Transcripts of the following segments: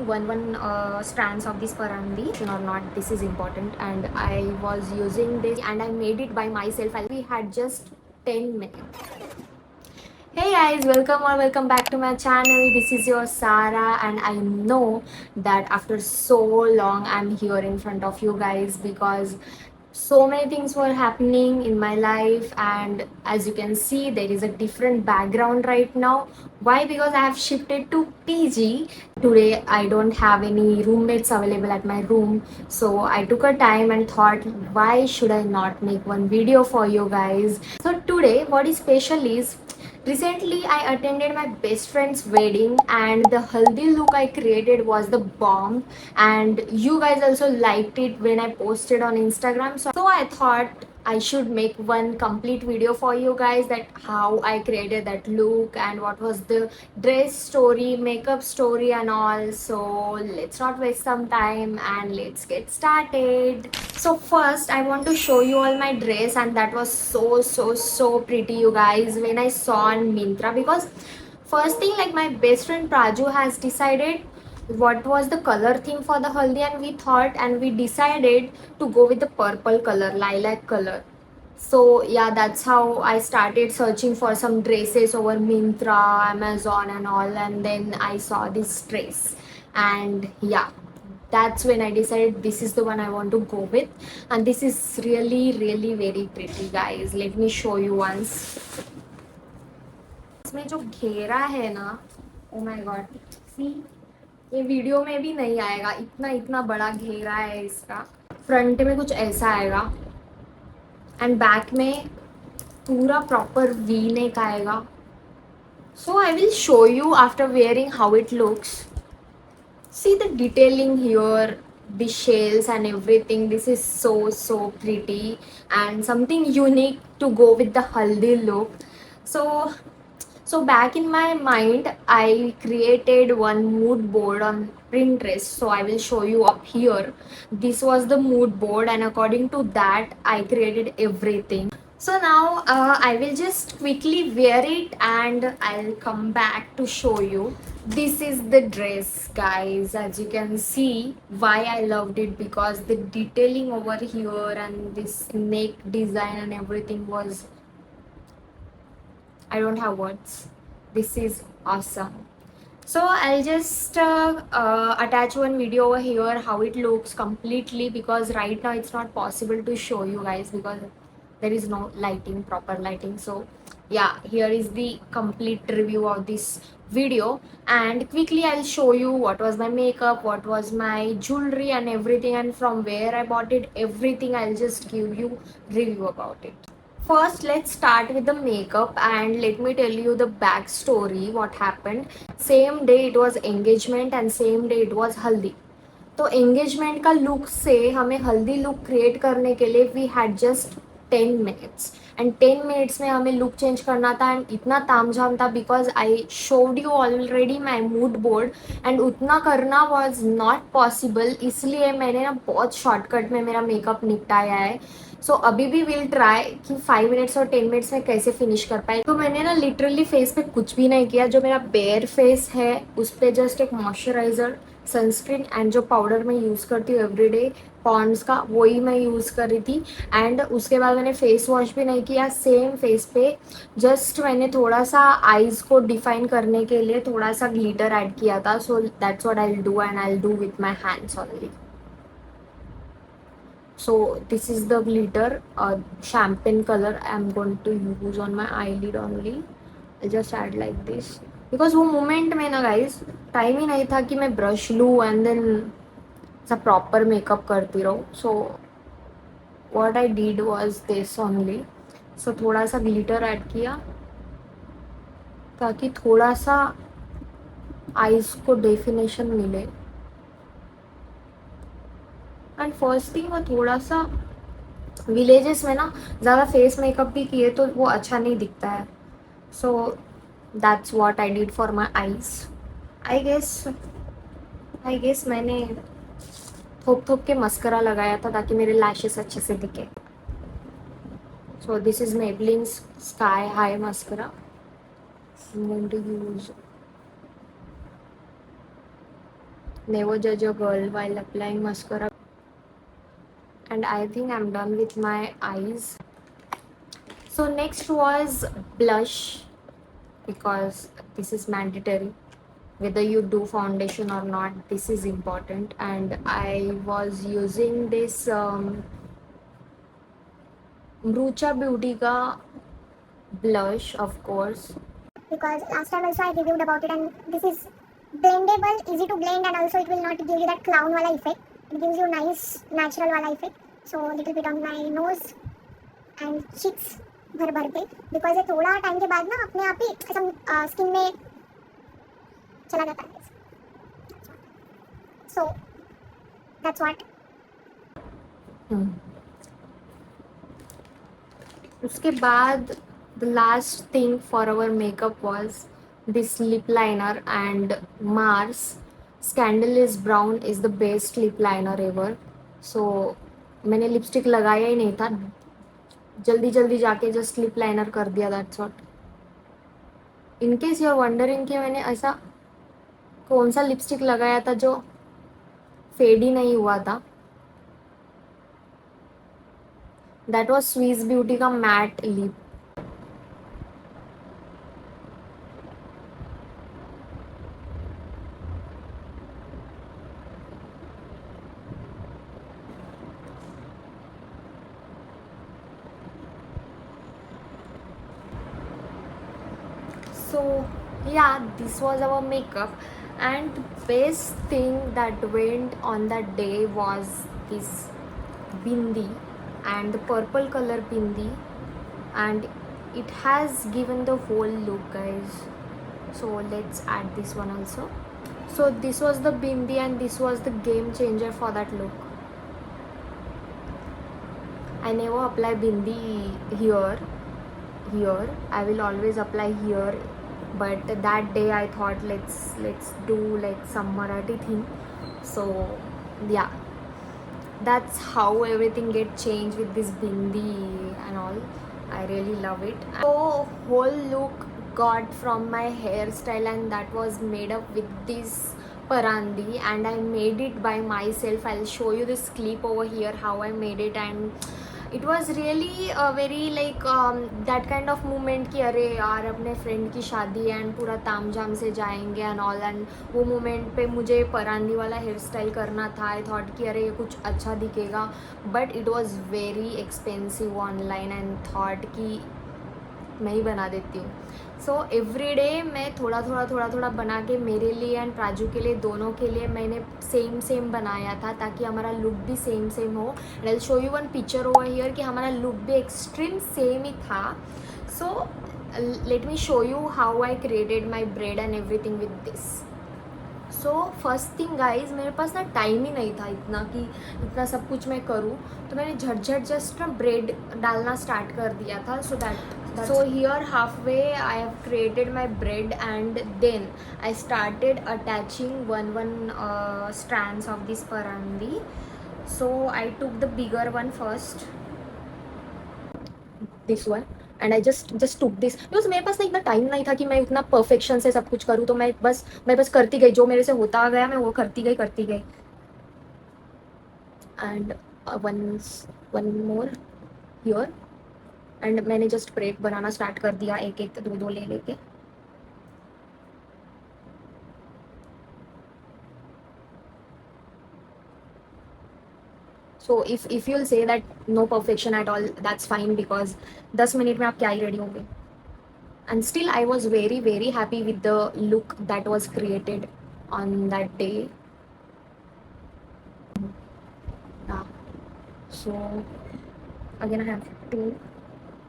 one strands of this parandi or not, this is important. And I was using this and I made it by myself. We had just 10 minutes. Hey guys, welcome back to my channel. This is your Sarah, and I know that after so long I'm here in front of you guys because so many things were happening in my life, and as you can see there is a different background right now. Why? Because I have shifted to PG. Today I don't have any roommates available at my room, so I took a time and thought, why should I not make one video for you guys? So today what is special is, recently I attended my best friend's wedding and the haldi look I created was the bomb, and you guys also liked it when I posted on Instagram. So I thought I should make one complete video for you guys, that how I created that look and what was the dress story, makeup story and all. So let's not waste some time and let's get started. So first I want to show you all my dress, and that was so pretty, you guys, when I saw on Myntra. Because first thing, like, my best friend Praju has decided what was the color theme for the haldi, and we thought and we decided to go with the purple color, lilac color. So yeah, that's how I started searching for some dresses over Myntra, Amazon and all, and then I saw this dress, and yeah, that's when I decided this is the one I want to go with. And this is really very pretty, guys. Let me show you once. इसमें जो घेरा है ना, oh my God, सी, ये video में भी नहीं आएगा, इतना इतना बड़ा घेरा है इसका. फ्रंट में कुछ ऐसा आएगा एंड बैक में पूरा प्रॉपर वी नेक आएगा. So I will show you after wearing how it looks. See the detailing here, the shells and everything. This is so pretty and something unique to go with the haldi look. So back in my mind I created one mood board on Pinterest, so I will show you up here. This was the mood board, and according to that I created everything. So now I will just quickly wear it and I'll come back to show you. This is the dress, guys. As you can see, why I loved it, because the detailing over here and this neck design and everything was, I don't have words. This is awesome. So I'll just attach one video over here how it looks completely, because right now it's not possible to show you guys because there is no lighting, proper lighting. So yeah, here is the complete review of this video, and quickly I'll show you what was my makeup, what was my jewelry and everything, and from where I bought it, everything. I'll just give you review about it. First, let's start with the makeup, and let me tell you the backstory what happened. Same day it was engagement and same day it was haldi. तो engagement का look से हमें haldi look create करने के लिए we had just 10 minutes, and 10 minutes में हमें look change करना था. एंड इतना तामझाम था because I showed you already my mood board, and उतना करना वॉज नॉट पॉसिबल. इसलिए मैंने ना बहुत शॉर्टकट में मेरा मेकअप निपटाया है. सो अभी भी विल ट्राई कि 5 minutes और 10 minutes में कैसे फिनिश कर पाए. तो मैंने ना लिटरली फेस पे कुछ भी नहीं किया. जो मेरा बेयर फेस है उस पर जस्ट एक मॉइस्चराइजर, सनस्क्रीन एंड जो पाउडर मैं यूज़ करती हूँ एवरीडे पॉन्ड्स का, वही मैं यूज़ कर रही थी. एंड उसके बाद मैंने फेस वॉश भी नहीं किया. सेम फेस पे जस्ट मैंने थोड़ा सा आईज को डिफाइन करने के लिए थोड़ा सा ग्लिटर ऐड किया था. सो that's what I will do, and I will do with my hands only. So this is the glitter, champagne color I'm going to use on my eyelid only. I'll just add like this because वो moment में ना guys time ही नहीं था कि मैं brush लूँ and then सब proper makeup करती रहूँ. So what I did was this only. So थोड़ा सा ग्लिटर ऐड किया ताकि थोड़ा सा आईज को डेफिनेशन मिले. एंड फर्स्ट थिंग, वो थोड़ा सा विलेजेस में ना ज़्यादा फेस मेकअप भी किए तो वो अच्छा नहीं दिखता है. So that's what I did for my eyes. I guess मैंने थोप के मस्करा लगाया था ताकि मेरे लैशेस अच्छे से दिखे. So this is Maybelline's sky high mascara. I'm going to use Never judge a girl while applying mascara. And I think I'm done with my eyes. So next was blush, because this is mandatory. Whether you do foundation or not, this is important. And I was using this Mrucha Beauty ka blush, of course. Because last time also I reviewed about it, and this is blendable, easy to blend, and also it will not give you that clown wala effect. It gives you nice natural wala effect. So little bit on my nose and cheeks भर भर पे, because ये थोड़ा time के बाद ना अपने आप ही ऐसा स्किन में चला जाता है. So that's what. उसके बाद the last thing for our makeup was this lip liner, and Mars Scandalous Brown is the best lip liner ever. So मैंने लिपस्टिक लगाया ही नहीं था, जल्दी जल्दी जाके जस्ट लिप लाइनर कर दिया. That's what. In case you are wondering कि मैंने ऐसा कौन सा लिपस्टिक लगाया था जो फेड ही नहीं हुआ था, दैट वाज स्विस ब्यूटी का mat lip. So yeah, this was our makeup, and the best thing that went on that day was this bindi, and the purple color bindi, and it has given the whole look, guys. So let's add this one also. So this was the bindi, and this was the game changer for that look. I never apply bindi here. I will always apply here, but that day I thought let's do like some Marathi thing. So yeah, that's how everything get changed with this bindi and all. I really love it. So whole look got from my hairstyle, and that was made up with this parandi, and I made it by myself. I'll show you this clip over here how I made it, and it was really a very like that kind of moment कि अरे यार अपने friend की शादी and पूरा ताम झाम से जाएंगे एंड ऑल, एंड वो मोमेंट पे मुझे परांदी वाला हेयर स्टाइल करना था. आई थॉट कि अरे ये कुछ अच्छा दिखेगा, but it was very expensive online, and thought कि मैं ही बना देती हूँ. सो एवरी डे मैं थोड़ा बना के मेरे लिए एंड प्राजू के लिए, दोनों के लिए मैंने सेम बनाया था, ताकि हमारा लुक भी सेम हो. And I show you one picture over here कि हमारा लुक भी एक्सट्रीम सेम ही था. So let me show you how I created my bread and everything with this. So first thing guys, मेरे पास ना time ही नहीं था इतना कि इतना सब कुछ मैं करूँ, तो मैंने झट जस्ट ना ब्रेड डालना स्टार्ट कर दिया था. So here halfway I have created my bread, and then I started attaching one strands of this parandi. So I took the bigger one first, this one, and I just took this because मेरे पास ना इतना time नहीं था कि मैं उतना perfection से सब कुछ करूँ. तो मैं बस करती गई, जो मेरे से होता गया मैं वो करती गई. And one more here, and मैंने जस्ट ब्रेड बनाना स्टार्ट कर दिया, एक दो ले लेके. So if you'll say that no perfection at all, that's fine, because 10 minute में आप क्या ही रेडी होंगे. And still I was very happy with the look that was created on that day. So again I have to,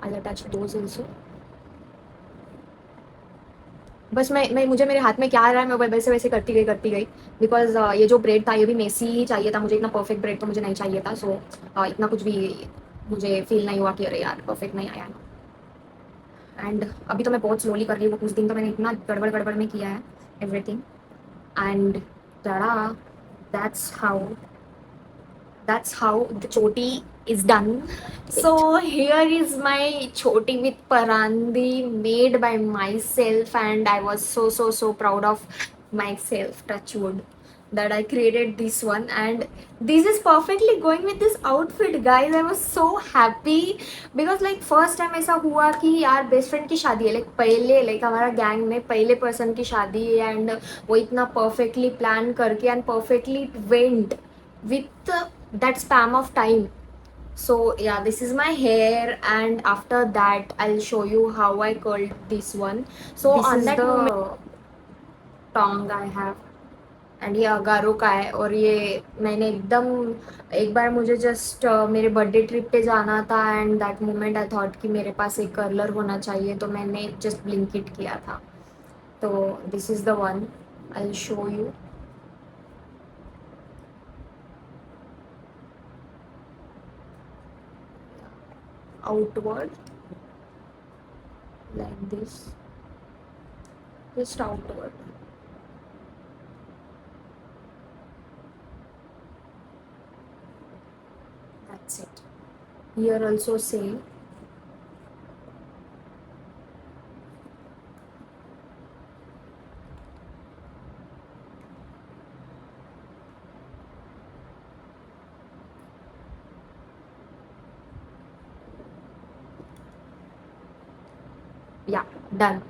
I'll attach those also. बस मैं मुझे मेरे हाथ में क्या आ रहा है मैं वैसे करती गई, बिकॉज ये जो ब्रेड था ये भी मेसी ही चाहिए था मुझे, इतना परफेक्ट ब्रेड तो मुझे नहीं चाहिए था. सो इतना कुछ भी मुझे फील नहीं हुआ कि अरे यार परफेक्ट नहीं आया ना. एंड अभी तो मैं बहुत स्लोली कर रही हूँ, कुछ दिन तो मैंने इतना गड़बड़ में किया है everything. And that's how the choti is done. So here is my choti with parandi made by myself, and I was so proud of myself, touch wood. that I created this one, and this is perfectly going with this outfit, guys. I was so happy because like first time ऐसा हुआ कि यार best friend की शादी है, like पहले like हमारा gang में पहले पर्सन की शादी है, एंड वो इतना परफेक्टली प्लान करके and perfectly went with that span of time. So yeah, this is my hair, and after that I'll show you how I curled this one. So this on that moment tong I have, and ये अगारो का है, और ये मैंने एकदम एक बार मुझे just मेरे बर्थडे ट्रिप पे जाना था, and that moment I thought कि मेरे पास एक कर्लर होना चाहिए, तो मैंने जस्ट ब्लिंकिट किया था. तो this is the one, I will show you. Outward like this, just outward. That's it. Here also same. Yeah, done.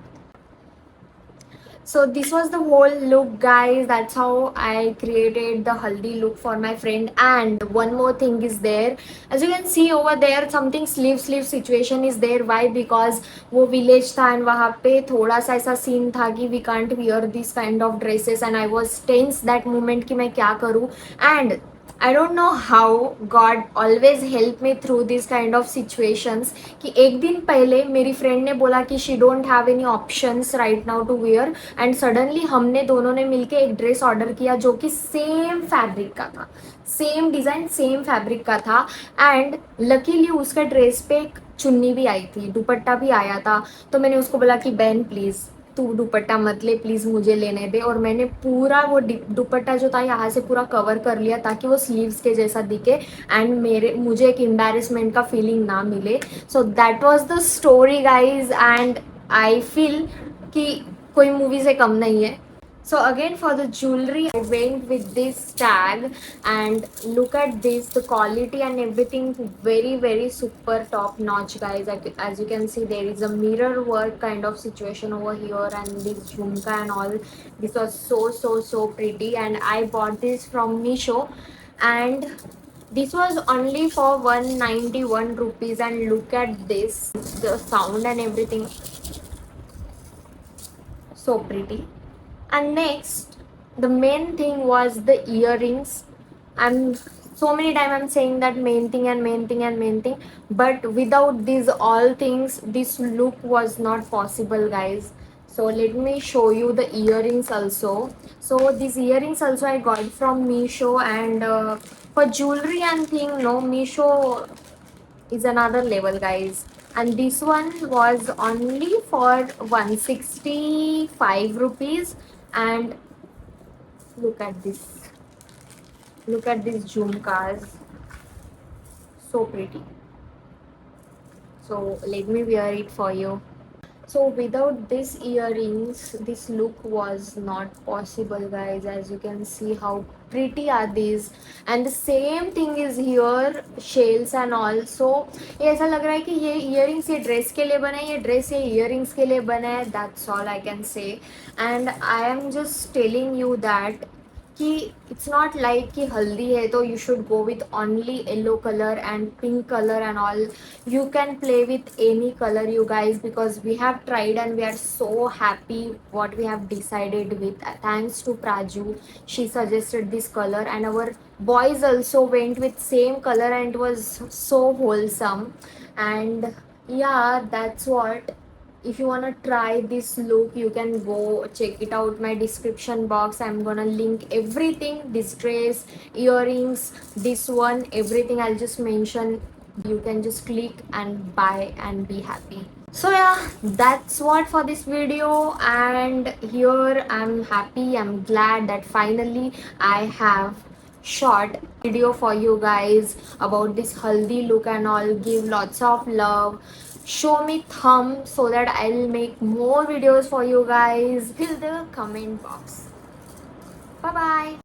So this was the whole look, guys. That's how I created the haldi look for my friend. And one more thing is there, as you can see over there, something sleeve situation is there. Why? Because वो village था, and वहाँ पे थोड़ा सा ऐसा scene था कि we can't wear this kind of dresses, and I was tense that moment कि मैं क्या करूँ. And I don't know how God always help me through this kind of situations. कि एक दिन पहले मेरी फ्रेंड ने बोला कि she don't have any options right now to wear, and suddenly हमने दोनों ने मिलके एक ड्रेस ऑर्डर किया जो कि सेम फैब्रिक का था, सेम डिज़ाइन सेम फैब्रिक का था. एंड लकीली उसके ड्रेस पे एक चुन्नी भी आई थी, दुपट्टा भी आया था. तो मैंने उसको बोला कि बहन प्लीज़ तू दुपट्टा मत ले, प्लीज़ मुझे लेने दे. और मैंने पूरा वो दुपट्टा जो था यहाँ से पूरा कवर कर लिया ताकि वो स्लीव्स के जैसा दिखे, एंड मुझे एक एम्बैरेसमेंट का फीलिंग ना मिले. So that was the story, guys. And I feel कि कोई मूवी से कम नहीं है. So again, for the jewelry, I went with this tag, and look at this, the quality and everything very super top notch, guys. As you can see, there is a mirror work kind of situation over here, and this jhumka and all. This was so pretty, and I bought this from Meesho, and this was only for 191 rupees. And look at this, the sound and everything, so pretty. And next, the main thing was the earrings. I'm so many times I'm saying that main thing, but without these all things, this look was not possible, guys. So let me show you the earrings also. So these earrings also I got from Meesho, and for jewelry and thing, no, Meesho is another level, guys. And this one was only for 165 rupees. And look at this, look at these jhumkas, so pretty. So let me wear it for you. So without these earrings, this look was not possible, guys. As you can see how pretty are these, and the same thing is here, shells and all. So ये ऐसा लग रहा है कि ये earrings ये dress के लिए बना है, ये dress ये earrings के लिए बना है. That's all I can say. And I am just telling you that कि it's not like कि हल्दी है तो you should go with only yellow color and pink color and all. You can play with any color, you guys, because we have tried and we are so happy what we have decided with. Thanks to Praju, she suggested this color, and our boys also went with same color, and it was so wholesome. And yeah, that's what. If you want to try this look, you can go check it out my description box. I'm gonna link everything, this dress, earrings, this one, everything I'll just mention. You can just click and buy and be happy. So yeah, that's what for this video. And here I'm happy, I'm glad that finally I have short video for you guys about this haldi look and all. Give lots of love, show me thumb so that I'll make more videos for you guys. Fill the comment box. Bye bye.